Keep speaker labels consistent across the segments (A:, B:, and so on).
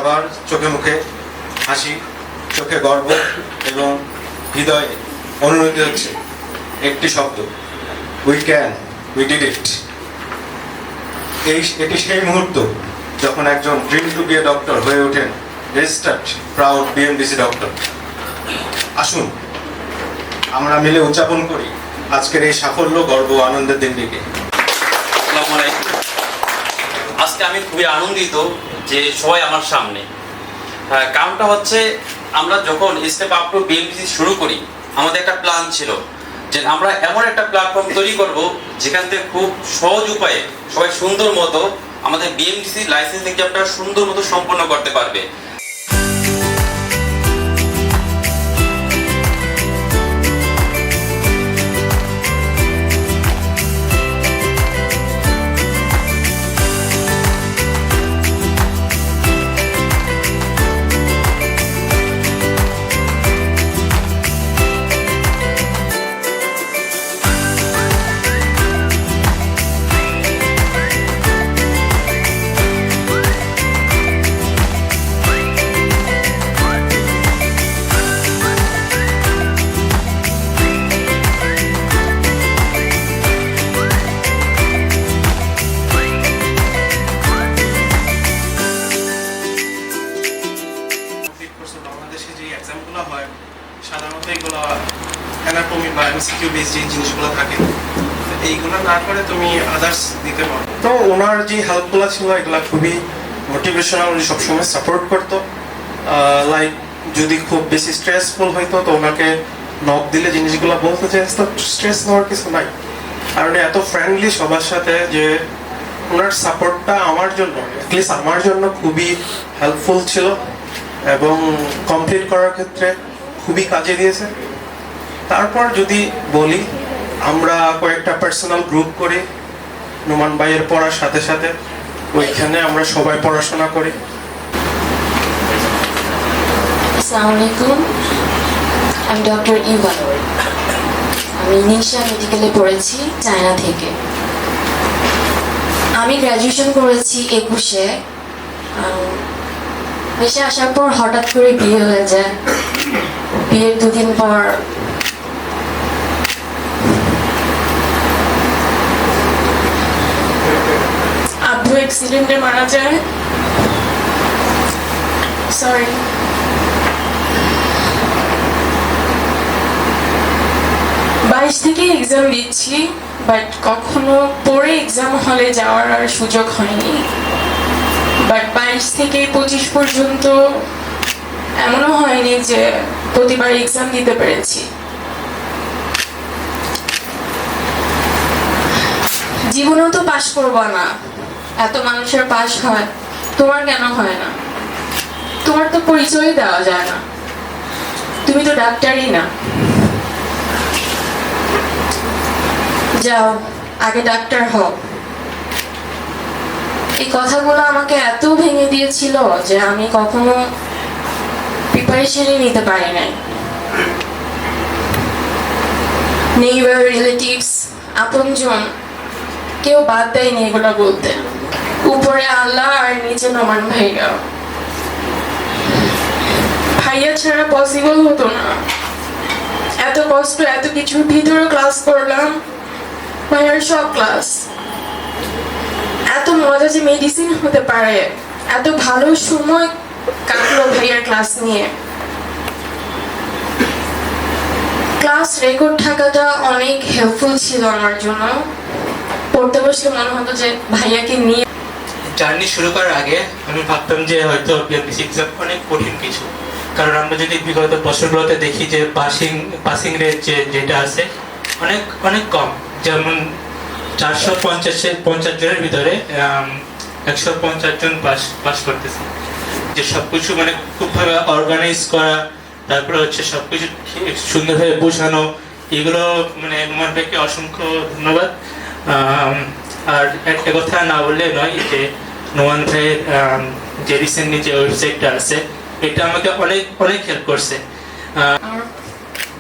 A: সবার চোখে মুখে হাসি, চোখে গর্ব এবং হৃদয়ে অনুভূতি হচ্ছে একটি শব্দ, we can, we did it. এটি সেই মুহূর্ত যখন একজন dream to be a doctor হয়ে ওঠেন রেজিস্টার্ড প্রাউড বিএমডিসি ডক্টর। আসুন আমরা মিলে উদযাপন করি আজকের এই সাফল্য, গর্ব, আনন্দের দিনটিকে।
B: আসসালামু আলাইকুম। আজকে আমি খুবই আনন্দিত যে সবাই আমার সামনে। কারণটা হচ্ছে আমরা যখন স্টেপ আপ টু বিএমডিসি শুরু করি, আমাদের একটা প্ল্যান ছিল যে আমরা এমন একটা প্ল্যাটফর্ম তৈরি করব যেখান থেকে খুব সহজ উপায়ে সবাই সুন্দর মতো আমাদের বিএমডিসি লাইসেন্স এক্সামটা সুন্দর মতো সম্পন্ন করতে পারবে।
C: বাংলাদেশে যে এক্সামগুলো হয় সাধারণত এগুলো অ্যানাটমি বা এমসিকিউ বেস যে জিনিসগুলো থাকে, এইগুলো না করে তুমি আদার্স দিতে পারো। তো ওনার যে হেল্পগুলো ছিল এগুলো খুবই মোটিভেশনাল, সবসময় সাপোর্ট করতো। লাইক যদি খুব বেশি স্ট্রেসফুল হইতো তো ওনাকে নক দিলে জিনিসগুলো বলতে যে স্ট্রেস নেওয়ার কিছু নাই। আর উনি এত ফ্রেন্ডলি সবার সাথে যে ওনার সাপোর্টটা আমার জন্য, অ্যাটলিস্ট আমার জন্য খুবই হেল্পফুল ছিল এবং কমপ্লিট করার ক্ষেত্রে খুবই কাজে দিয়েছে। তারপর যদি বলি, আমরা কয়েকটা পার্সোনাল গ্রুপ করি নোমান ভাইয়ের পড়ার সাথে সাথে, ওইখানে আমরা সবাই পড়াশোনা করি।
D: আসসালামু আলাইকুম, আমি ডক্টর ইভান। আমি নিশা মেডিকেলে পড়েছি চায়না থেকে। আমি গ্র্যাজুয়েশন করেছি 21-এ। দেশে আসার পর হঠাৎ করে বিয়ে হয়ে যায়। বিয়ের 2 দিন পর আব্বু অ্যাক্সিডেন্টে মারা যায়। সরি। 22 থেকে এক্সাম দিচ্ছি, বাট কখনো পরে এক্সাম হলে যাওয়ার আর সুযোগ হয়নি। বাট 22 থেকে 25 পর্যন্ত এমনও হয়নি যে প্রতিবার এক্সাম দিতে পেরেছি। জীবনেও তো পাশ করবো না, এত মানুষের পাশ হয়, তোমার কেন হয় না? তোমার তো পরিচয় দেওয়া যায় না, তুমি তো ডাক্তারই না। যাও, আগে ডাক্তার হও। এই কথাগুলো আমাকে এত ভেঙে দিয়েছিল যে আমি কখনো প্রিপারেশনই নিতে পারি নাই। নেইবার, রিলেটিভস, আপনজন কেউ বাদ দেয়নি এগুলো বলতে। উপরে আল্লাহ আর নিচে নোমান ভাইয়া। ভাইয়া ছাড়া পসিবল হতো না। এত কষ্ট, এত কিছুর ভিতরে ক্লাস করলাম, ভাইয়ার সব ক্লাস। এত মজা যে মেডিসিন হতে পারে, এত ভালো সময় কাটলো ভাইয়ার ক্লাস নিয়ে। ক্লাস রেকর্ড থাকাটা অনেক হেল্পফুল ছিল আমার জন্য। পড়তে বসলে মনে হতো যে ভাইয়াকে নিয়ে।
E: জার্নি শুরু করার আগে আমি ভাবতাম যে হয়তো বিএমডিসি এক্সাম অনেক কঠিন কিছু, কারণ আমরা যদি বিগত বছরগুলোতে দেখি যে পাসিং রেট যেটা আছে অনেক অনেক কম। যেমন 450 জনের ভিতরে 150 জন পাস করতেছে। যে সবকিছু মানে খুবভাবে অর্গানাইজ করা, তারপরে হচ্ছে সবকিছু সুন্দরভাবে বোঝানো, এগুলো মানে নোমান ভাইকে অসংখ্য ধন্যবাদ। আর একটা কথা না বললে নয় যে নোমান ভাইয়ের যে রিসেন্টলি যে ওয়েবসাইটটা আছে এটা আমাকে অনেক অনেক হেল্প করছে।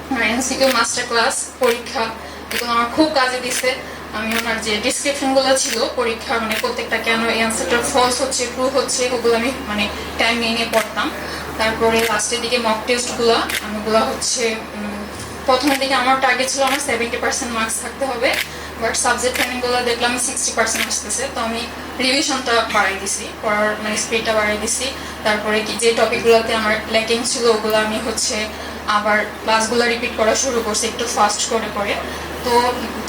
D: আমার এমসিকিউ মাস্টার ক্লাস পরীক্ষা এগুলো আমার খুব কাজে দিছে।
F: আমি ওনার যে ডিসক্রিপশনগুলো ছিল পরীক্ষা মানে প্রত্যেকটা কেন এই অ্যান্সারটা ফলস হচ্ছে ট্রু হচ্ছে ওগুলো আমি মানে টাইম নিয়ে পড়তাম। তারপরে লাস্টের দিকে মক টেস্টগুলো আমি ওগুলো হচ্ছে প্রথমের দিকে আমার টার্গেট ছিল আমার 70% মার্কস থাকতে হবে, বাট সাবজেক্ট ট্রেনিংগুলো দেখলাম 60% আসতেছে, তো আমি রিভিশনটা বাড়াই দিছি, পড়ার মানে স্পিডটা বাড়াই দিছি। তারপরে কি যে টপিকগুলোতে আমার ল্যাকিং ছিল ওগুলো আমি হচ্ছে আবার ক্লাসগুলো রিপিট করা শুরু করছি একটু ফাস্ট করে করে। তো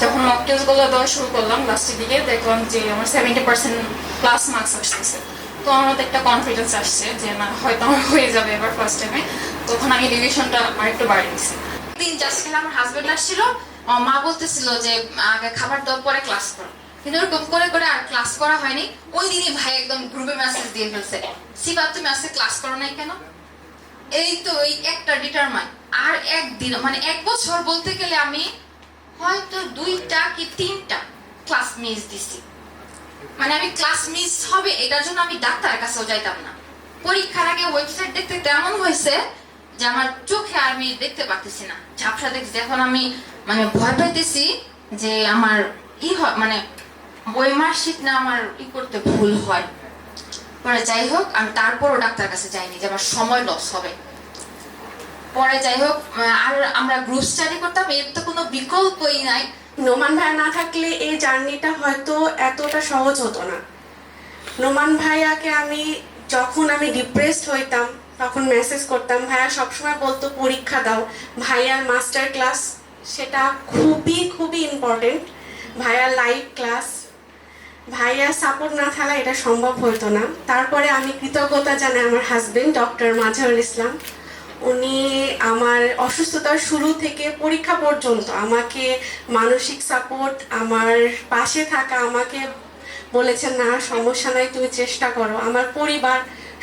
F: যখন মক টেস্টগুলো দেওয়া শুরু করলাম লাস্টের দিকে দেখলাম যে আমার 70% প্লাস মার্কস আসতেছে, তো আমার মধ্যে একটা কনফিডেন্স আসছে যে না হয়তো আমার হয়ে যাবে এবার ফার্স্ট টাইমে। তখন আমি রিভিশনটা আর একটু বাড়িয়ে দিছি।
G: দিন জাস্ট আমার হাজবেন্ড আসছিল, আমার মা বলতেছিল যে আগে খাবার দাও পরে ক্লাস করো, কিন্তু ওরকম করে করে আর ক্লাস করা হয়নি। ওই দিনই ভাই একদম গ্রুপে মেসেজ দিয়ে ফেলছে, সিফা তুমি আজকে ক্লাস করো নাই কেন? এই তো এই একটা ডিটারমাইন। আর একদিন মানে 1 বছর বলতে গেলে আমি হয়তো 2টা কি 3টা ক্লাস মিস দিছি। মানে আমি ক্লাস মিস হবে এটার জন্য আমি ডাক্তারের কাছেও যাইতাম না। পরীক্ষার আগে ওয়েবসাইট দেখতে তেমন হয়েছে যে আমার চোখে আর আমি দেখতে পারতেছি না, ঝাপসা দেখছি। এখন আমি মানে ভয় পাইতেছি যে আমার মানে বই মার্কশিট না আমার করতে ভুল হয়। পরে যাই হোক আমি তারপরও ডাক্তারের কাছে যাইনি যে আমার সময় লস হবে। পরে যাই হোক আর আমরা গ্রুপ স্টাডি করতাম, এর তো কোনো বিকল্পই নাই।
H: নোমান ভাইয়া না থাকলে এই জার্নিটা হয়তো এতটা সহজ হতো না। নোমান ভাইয়াকে যখন আমি ডিপ্রেসড হইতাম তখন মেসেজ করতাম, ভাইয়া সবসময় বলতো পরীক্ষা দাও। ভাইয়ার মাস্টার ক্লাস সেটা খুবই খুবই ইম্পর্টেন্ট, ভাইয়ার লাইভ ক্লাস, ভাইয়ার সাপোর্ট না থাকলে এটা সম্ভব হতো না। তারপরে আমি কৃতজ্ঞতা জানাই আমার হাজবেন্ড ডক্টর মাজহারুল ইসলাম। উনি আমার অসুস্থতার শুরু থেকে পরীক্ষা পর্যন্ত আমাকে মানসিক সাপোর্ট, আমার পাশে থাকা, আমাকে বলেছেন না সমস্যা নাই তুমি চেষ্টা করো। আমার পরিবার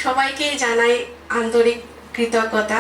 H: সবাইকেই জানাই আন্তরিক কৃতজ্ঞতা।